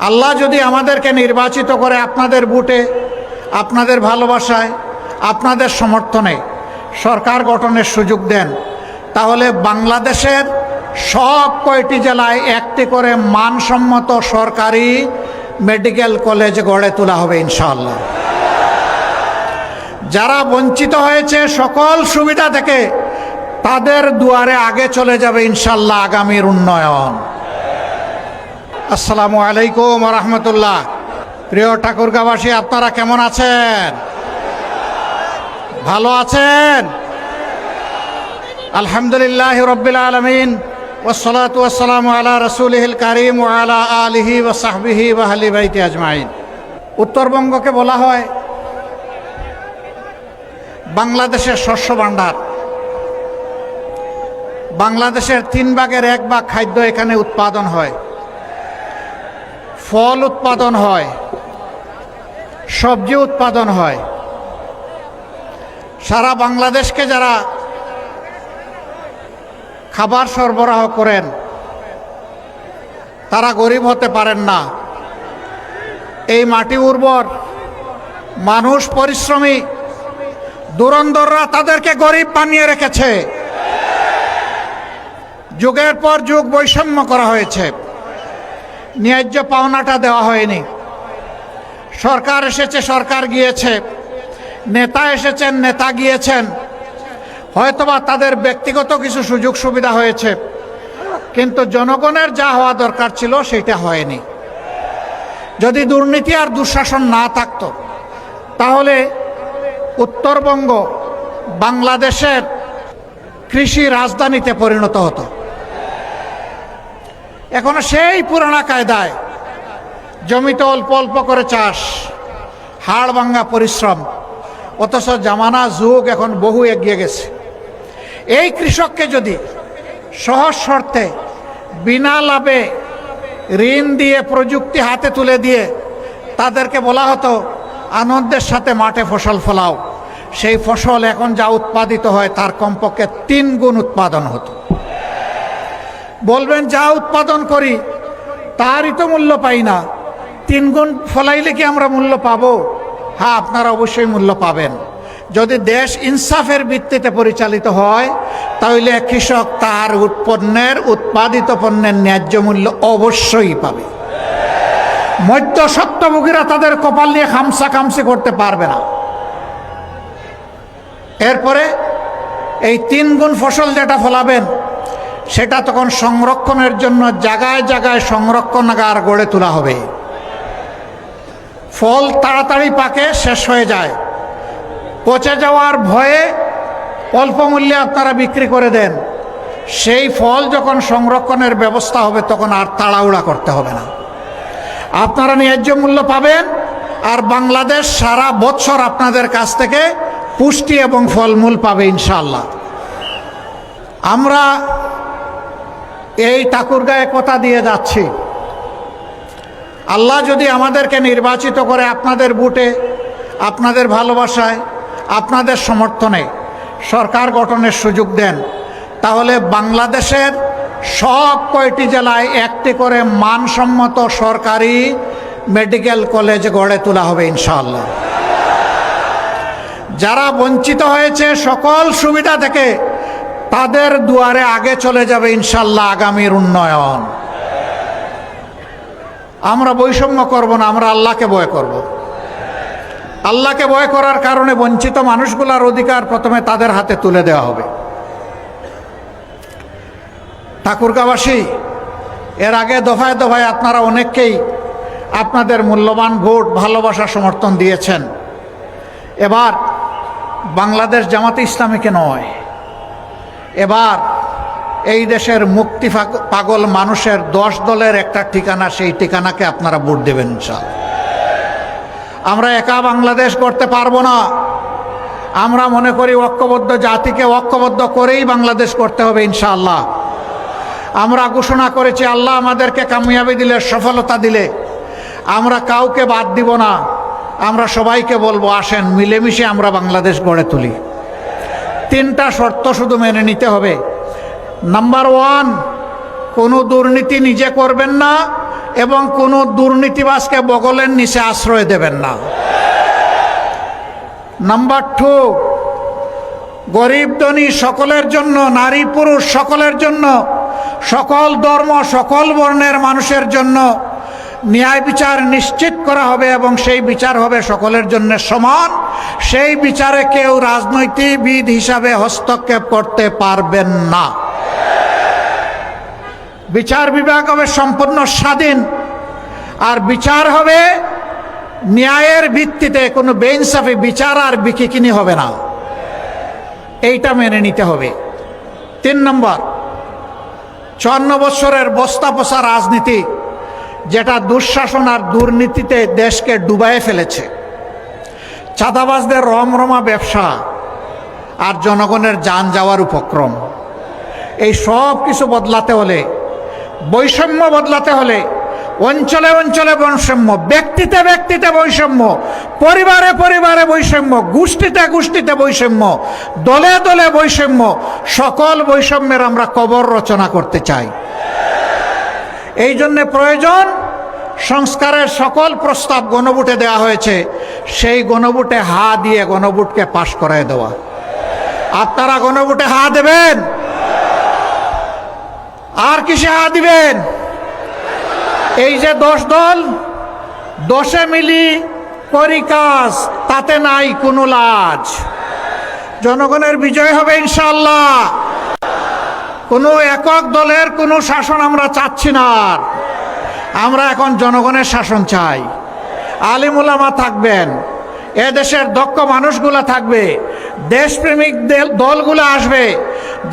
আল্লাহ যদি আমাদেরকে নির্বাচিত করে আপনাদের ভোটে, আপনাদের ভালোবাসায়, আপনাদের সমর্থনে সরকার গঠনের সুযোগ দেন, তাহলে বাংলাদেশের সব কয়টি জেলায় একটি করে মানসম্মত সরকারি মেডিকেল কলেজ গড়ে তোলা হবে ইনশাআল্লাহ। যারা বঞ্চিত হয়েছে সকল সুবিধা থেকে, তাদের দুয়ারে আগে চলে যাবে ইনশাআল্লাহ আগামীর উন্নয়ন। আসসালামু আলাইকুম ওয়া রাহমাতুল্লাহ। প্রিয় ঠাকুরগাঁওবাসী, আপনারা কেমন আছেন? ভালো আছেন? আলহামদুলিল্লাহ রাব্বিল আলামিন, ওয়াসসালাতু ওয়াসসালামু আলা রাসূলিহিল কারীম ওয়া আলা আলিহি ওয়া সাহবিহি ওয়া আহলি বাইতি আজমাইন। উত্তরবঙ্গকে বলা হয় বাংলাদেশের শস্য ভাণ্ডার। বাংলাদেশের 3 ভাগের 1 ভাগ খাদ্য এখানে উৎপাদন হয়, ফল উৎপাদন হয়, সবজি উৎপাদন হয়। সারা বাংলাদেশকে যারা খাবার সরবরাহ করেন তারা গরিব হতে পারেন না। এই মাটি উর্বর, মানুষ পরিশ্রমী, দুরন্দররা তাদেরকে গরিব বানিয়ে রেখেছে। যুগের পর যুগ বৈষম্য করা হয়েছে, ন্যায্য পাওনাটা দেওয়া হয়নি। সরকার এসেছে, সরকার গিয়েছে, নেতা এসেছেন, নেতা গিয়েছেন। হয়তোবা তাদের ব্যক্তিগত কিছু সুযোগ সুবিধা হয়েছে, কিন্তু জনগণের যা হওয়া দরকার ছিল সেটা হয়নি। যদি দুর্নীতি আর দুঃশাসন না থাকতো, তাহলে উত্তরবঙ্গ বাংলাদেশের কৃষি রাজধানীতে পরিণত হতো। এখনো সেই পুরানা কায়দায় জমিতে অল্প অল্প করে চাষ, হাড় ভাঙ্গা পরিশ্রম, অথচ জামানা যুগ এখন বহু এগিয়ে গেছে। এই কৃষককে যদি সহজ শর্তে বিনা লাভে ঋণ দিয়ে, প্রযুক্তি হাতে তুলে দিয়ে তাদেরকে বলা হতো আনন্দের সাথে মাঠে ফসল ফলাও, সেই ফসল এখন যা উৎপাদিত হয় তার কমপক্ষে 3 গুণ উৎপাদন হতো। বলবেন যা উৎপাদন করি তারই তো মূল্য পাই না, 3 গুণ ফলাইলে কি আমরা মূল্য পাবো? হ্যাঁ, আপনারা অবশ্যই মূল্য পাবেন। যদি দেশ ইনসাফের ভিত্তিতে পরিচালিত হয়, তাহলে কৃষক তার উৎপাদিত পণ্যের ন্যায্য মূল্য অবশ্যই পাবে। মধ্যস্বত্বভোগীরা তাদের কপাল নিয়ে খামসাখামসি করতে পারবে না। এরপরে এই 3 গুণ ফসল যেটা ফলাবেন, সেটা তখন সংরক্ষণের জন্য জায়গায় জায়গায় সংরক্ষণাগার গড়ে তোলা হবে। ফল তাড়াতাড়ি পাকে, শেষ হয়ে যায়, পচে যাওয়ার ভয়ে অল্প মূল্যে আপনারা বিক্রি করে দেন। সেই ফল যখন সংরক্ষণের ব্যবস্থা হবে, তখন আর তাড়াহুড়া করতে হবে না, আপনারা ন্যায্য মূল্য পাবেন। আর বাংলাদেশ সারা বছর আপনাদের কাছ থেকে পুষ্টি এবং ফলমূল পাবে ইনশাআল্লাহ। আমরা এই ঠাকুরগাঁয়ে কথা দিয়ে যাচ্ছি, আল্লাহ যদি আমাদেরকে নির্বাচিত করে আপনাদের ভোটে, আপনাদের ভালোবাসায়, আপনাদের সমর্থনে সরকার গঠনের সুযোগ দেন, তাহলে বাংলাদেশের সব কয়টি জেলায় একটি করে মানসম্মত সরকারি মেডিকেল কলেজ গড়ে তোলা হবে ইনশাআল্লাহ। যারা বঞ্চিত হয়েছে সকল সুবিধা থেকে, তাদের দুয়ারে আগে চলে যাবে ইনশাআল্লাহ আগামীর উন্নয়ন। আমরা বৈষম্য করব না, আমরা আল্লাহকে ভয় করব। আল্লাহকে ভয় করার কারণে বঞ্চিত মানুষগুলোর অধিকার প্রথমে তাদের হাতে তুলে দেওয়া হবে। ঠাকুরগাঁওবাসী, এর আগে দফায় দফায় আপনারা অনেককেই আপনাদের মূল্যবান ভোট, ভালোবাসা, সমর্থন দিয়েছেন। এবার বাংলাদেশ জামাতে ইসলামীকে নয়, এবার এই দেশের মুক্তি পাগল মানুষের 10 দলের একটা ঠিকানা, সেই ঠিকানাকে আপনারা ভোট দেবেন ইনশাআল্লাহ। আমরা একা বাংলাদেশ করতে পারবো না। আমরা মনে করি ঐক্যবদ্ধ জাতিকে ঐক্যবদ্ধ করেই বাংলাদেশ করতে হবে ইনশাআল্লাহ। আমরা ঘোষণা করেছি, আল্লাহ আমাদেরকে কামিয়াবি দিলে, সফলতা দিলে আমরা কাউকে বাদ দিব না। আমরা সবাইকে বলবো, আসেন মিলেমিশে আমরা বাংলাদেশ গড়ে তুলি। 3টা শর্ত শুধু মেনে নিতে হবে। নাম্বার 1, কোনো দুর্নীতি নিজে করবেন না, এবং কোনো দুর্নীতিবাজকে বগলের নিচে আশ্রয় দেবেন না। নাম্বার 2, গরিব ধনী সকলের জন্য, নারী পুরুষ সকলের জন্য, সকল ধর্ম সকল বর্ণের মানুষের জন্য ন্যায় বিচার নিশ্চিত করা হবে এবং সেই বিচার হবে সকলের জন্য সমান। সেই বিচারে কেউ রাজনৈতিকবিদ হিসাবে হস্তক্ষেপ করতে পারবেন না। বিচার বিভাগ হবে সম্পূর্ণ স্বাধীন, আর বিচার হবে ন্যায়ের ভিত্তিতে। কোনো বেইনসাফি বিচার আর বিকিকিনি হবে না, এইটা মেনে নিতে হবে। 3 নম্বর, 54 বছরের বস্তা পচা রাজনীতি, যেটা দুঃশাসন আর দুর্নীতিতে দেশকে ডুবাইয়ে ফেলেছে, চাঁদাবাজদের রমরমা ব্যবসা আর জনগণের যান যাওয়ার উপক্রম, এই সব কিছু বদলাতে হলে, বৈষম্য বদলাতে হলে, অঞ্চলে অঞ্চলে বৈষম্য, ব্যক্তিতে ব্যক্তিতে বৈষম্য, পরিবারে পরিবারে বৈষম্য, গোষ্ঠীতে গোষ্ঠীতে বৈষম্য, দলে দলে বৈষম্য, সকল বৈষম্যের আমরা কবর রচনা করতে চাই। এই জন্য প্রয়োজন সংস্কারের সকল প্রস্তাব গণভোটে দেওয়া হয়েছে, সেই গণভোটে হা দিয়ে গণভোটকে পাশ করায় দেওয়া। আপনারা গণভোটে হা দেবেন? আর কিসে হা দিবেন? এই যে 10 দল, 10 মিলি করি কাজ, তাতে নাই কোনো লাজ। জনগণের বিজয় হবে ইনশাআল্লাহ। কোনো একক দলের কোনো শাসন আমরা চাচ্ছি না। আমরা এখন জনগণের শাসন চাই। আলিম উলামা থাকবেন, এদেশের দক্ষ মানুষগুলা থাকবে, দেশপ্রেমিক দলগুলো আসবে,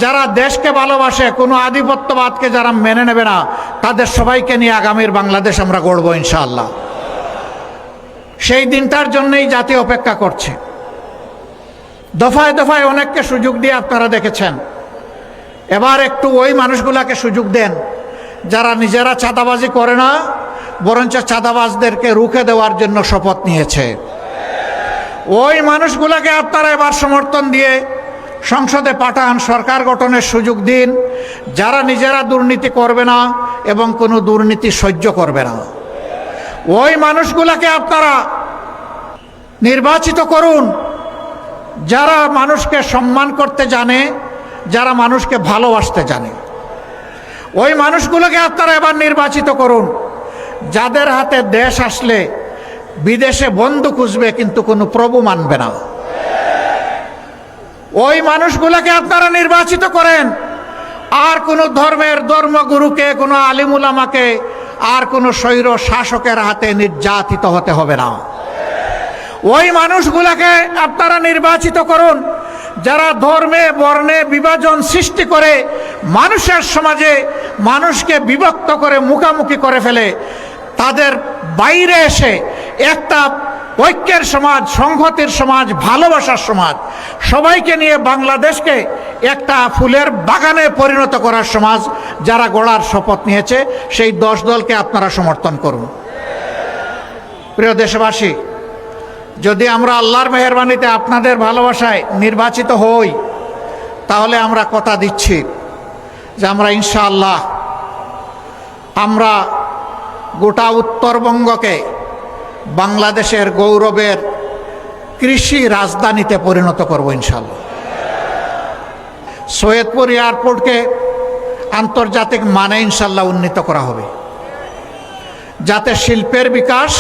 যারা দেশকে ভালোবাসে, কোনো আধিপত্যবাদকে যারা মেনে নেবে না, তাদের সবাইকে নিয়ে আগামীর বাংলাদেশ আমরা গড়ব ইনশাআল্লাহ। সেই দিনটার জন্যই জাতি অপেক্ষা করছে। দফায় দফায় অনেককে সুযোগ দিয়ে আপনারা দেখেছেন। এবার একটু ওই মানুষগুলাকে সুযোগ দেন যারা নিজেরা চাঁদাবাজি করে না, বরঞ্চ চাঁদাবাজদেরকে রুখে দেওয়ার জন্য শপথ নিয়েছে। ওই মানুষগুলাকে আপনারা এবার সমর্থন দিয়ে সংসদে পাঠান, সরকার গঠনের সুযোগ দিন, যারা নিজেরা দুর্নীতি করবে না এবং কোনো দুর্নীতি সহ্য করবে না। ওই মানুষগুলাকে আপনারা নির্বাচিত করুন, যারা মানুষকে সম্মান করতে জানে, যারা মানুষকে ভালোবাসতে জানে। ওই মানুষগুলোকে আপনারা এবার নির্বাচিত করুন, যাদের হাতে দেশ আসলে বিদেশে বন্ধু খুঁজবে কিন্তু কোনো প্রভু মানবে না। ওই মানুষগুলোকে আপনারা নির্বাচিত করেন, আর কোনো ধর্মের ধর্মগুরুকে, কোনো আলিম উলামাকে, আর কোনো স্বৈর শাসকের হাতে নির্যাতিত হতে হবে না। ওই মানুষগুলোকে আপনারা নির্বাচিত করুন, যারা ধর্মে বর্ণে বিভাজন সৃষ্টি করে মানুষের সমাজে মানুষকে বিভক্ত করে মুখামুখি করে ফেলে, তাদের বাইরে এসে একটা ঐক্যের সমাজ, সংহতির সমাজ, ভালোবাসার সমাজ, সবাইকে নিয়ে বাংলাদেশকে একটা ফুলের বাগানে পরিণত করার সমাজ যারা গড়ার শপথ নিয়েছে, সেই 10 দলকে আপনারা সমর্থন করুন। প্রিয় দেশবাসী, যদি আমরা আল্লাহর মেহেরবানিতে আপনাদের ভালোবাসায় নির্বাচিত হই, তাহলে আমরা কথা দিচ্ছি যে আমরা ইনশাআল্লাহ আমরা গোটা উত্তরবঙ্গকে বাংলাদেশের গৌরবের কৃষি রাজধানীতে পরিণত করব ইনশাআল্লাহ। সৈয়দপুর এয়ারপোর্টকে আন্তর্জাতিক মানে ইনশাআল্লাহ উন্নীত করা হবে, যাতে শিল্পের বিকাশ,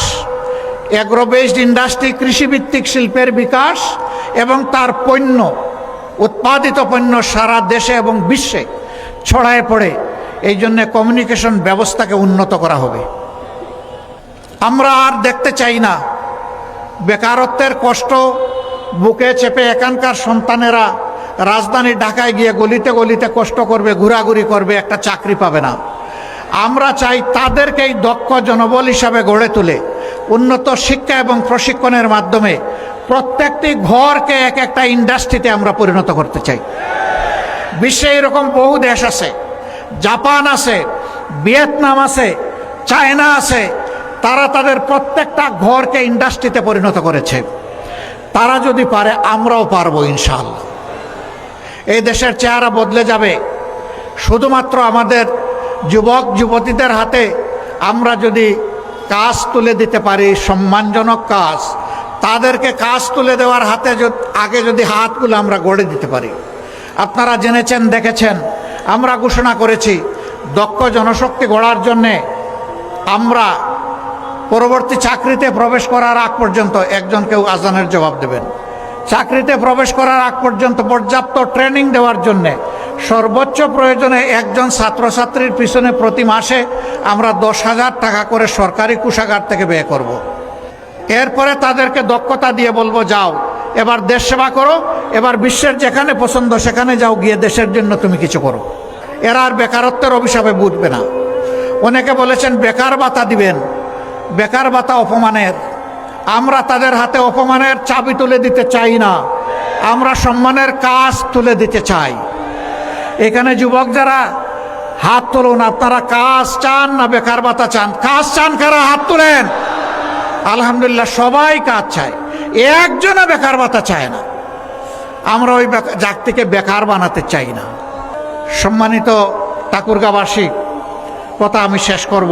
এগ্রো বেসড ইন্ডাস্ট্রি, কৃষিভিত্তিক শিল্পের বিকাশ এবং তার পণ্য, উৎপাদিত পণ্য সারা দেশে এবং বিশ্বে ছড়ায় পড়ে, এই জন্যে কমিউনিকেশন ব্যবস্থাকে উন্নত করা হবে। আমরা আর দেখতে চাই না বেকারত্বের কষ্ট বুকে চেপে এখানকার সন্তানেরা রাজধানী ঢাকায় গিয়ে গলিতে গলিতে কষ্ট করবে, ঘোরাঘুরি করবে, একটা চাকরি পাবে না। আমরা চাই তাদেরকেই দক্ষ জনবল হিসাবে গড়ে তুলে উন্নত শিক্ষা এবং প্রশিক্ষণের মাধ্যমে প্রত্যেকটি ঘরকে এক একটা ইন্ডাস্ট্রিতে আমরা পরিণত করতে চাই। বিশ্বে এরকম বহু দেশ আছে, জাপান আছে, ভিয়েতনাম আছে, চায়না আছে, তারা তাদের প্রত্যেকটা ঘরকে ইন্ডাস্ট্রিতে পরিণত করেছে। তারা যদি পারে, আমরাও পারবো ইনশাআল্লাহ। এই দেশের চেহারা বদলে যাবে শুধুমাত্র আমাদের যুবক যুবতীদের হাতে আমরা যদি কাজ তুলে দিতে পারি, সম্মানজনক কাজ, তাদেরকে কাজ তুলে দেওয়ার হাতে আগে যদি হাতগুলো আমরা গড়ে দিতে পারি। আপনারা জেনেছেন, দেখেছেন, আমরা ঘোষণা করেছি দক্ষ জনশক্তি গড়ার জন্যে আমরা পরবর্তী চাকরিতে প্রবেশ করার আগ পর্যন্ত একজন কেউ আজানের জবাব দেবেন। চাকরিতে প্রবেশ করার আগ পর্যন্ত পর্যাপ্ত ট্রেনিং দেওয়ার জন্যে সর্বোচ্চ প্রয়োজনে একজন ছাত্রছাত্রীর পিছনে প্রতি মাসে আমরা 10,000 টাকা করে সরকারি কোষাগার থেকে ব্যয় করব। এরপরে তাদেরকে দক্ষতা দিয়ে বলবো, যাও এবার দেশ সেবা করো, এবার বিশ্বের যেখানে পছন্দ সেখানে যাও, গিয়ে দেশের জন্য তুমি কিছু করো। এরা আর বেকারত্বের অভিশাপে বুঝবে না। অনেকে বলেছেন বেকার ভাতা দিবেন, বেকার ভাতা অপমানের। আমরা তাদের হাতে অপমানের চাবি তুলে দিতে চাই না, আমরা সম্মানের কাজ তুলে দিতে চাই। এখানে যুবক যারা হাত তুলুন, আপনারা কাজ চান না বেকার ভাতা চান? কাজ চান কারা? হাত তুলেন। আলহামদুলিল্লাহ, সবাই কাজ চায়, একজনও বেকার ভাতা চায় না। আমরা ওই জাতিকে বেকার বানাতে চাই না। সম্মানিত ঠাকুরগাঁওবাসী, কথা আমি শেষ করব।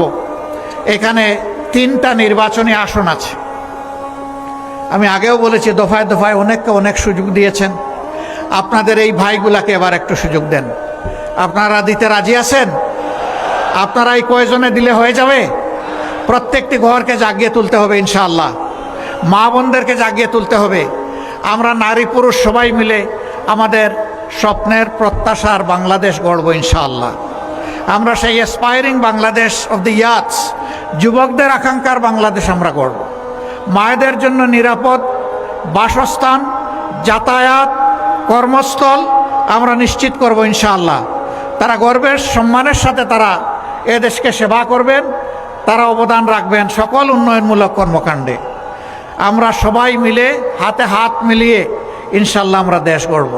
এখানে 3টা নির্বাচনী আসন আছে। আমি আগেও বলেছি, দফায় দফায় অনেককে অনেক সুযোগ দিয়েছেন। আপনাদের এই ভাইগুলাকে এবার একটু সুযোগ দেন। আপনারা দিতে রাজি আছেন? আপনারা এই কয়জনে দিলে হয়ে যাবে? প্রত্যেকটি ঘরকে জাগিয়ে তুলতে হবে ইনশাআল্লাহ, মা বোনদেরকে জাগিয়ে তুলতে হবে। আমরা নারী পুরুষ সবাই মিলে আমাদের স্বপ্নের প্রত্যাশার বাংলাদেশ গড়ব ইনশাআল্লাহ। আমরা সেই অ্যাসপায়ারিং বাংলাদেশ অফ দ্য ইয়াথস, যুবকদের আকাঙ্ক্ষার বাংলাদেশ আমরা গড়ব। মায়েদের জন্য নিরাপদ বাসস্থান, যাতায়াত, কর্মস্থল আমরা নিশ্চিত করব ইনশাআল্লাহ। তারা গর্বের সম্মানের সাথে তারা এ দেশকে সেবা করবেন, তারা অবদান রাখবেন সকল উন্নয়নমূলক কর্মকাণ্ডে। আমরা সবাই মিলে হাতে হাত মিলিয়ে ইনশাআল্লাহ আমরা দেশ গড়ব।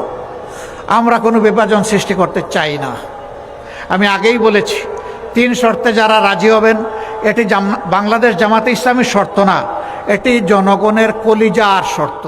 আমরা কোনো বিভাজন সৃষ্টি করতে চাই না। আমি আগেই বলেছি, 3 শর্তে যারা রাজি হবেন, এটি বাংলাদেশ জামাতে ইসলামীর শর্ত না, এটি জনগণের কলিজার শর্ত।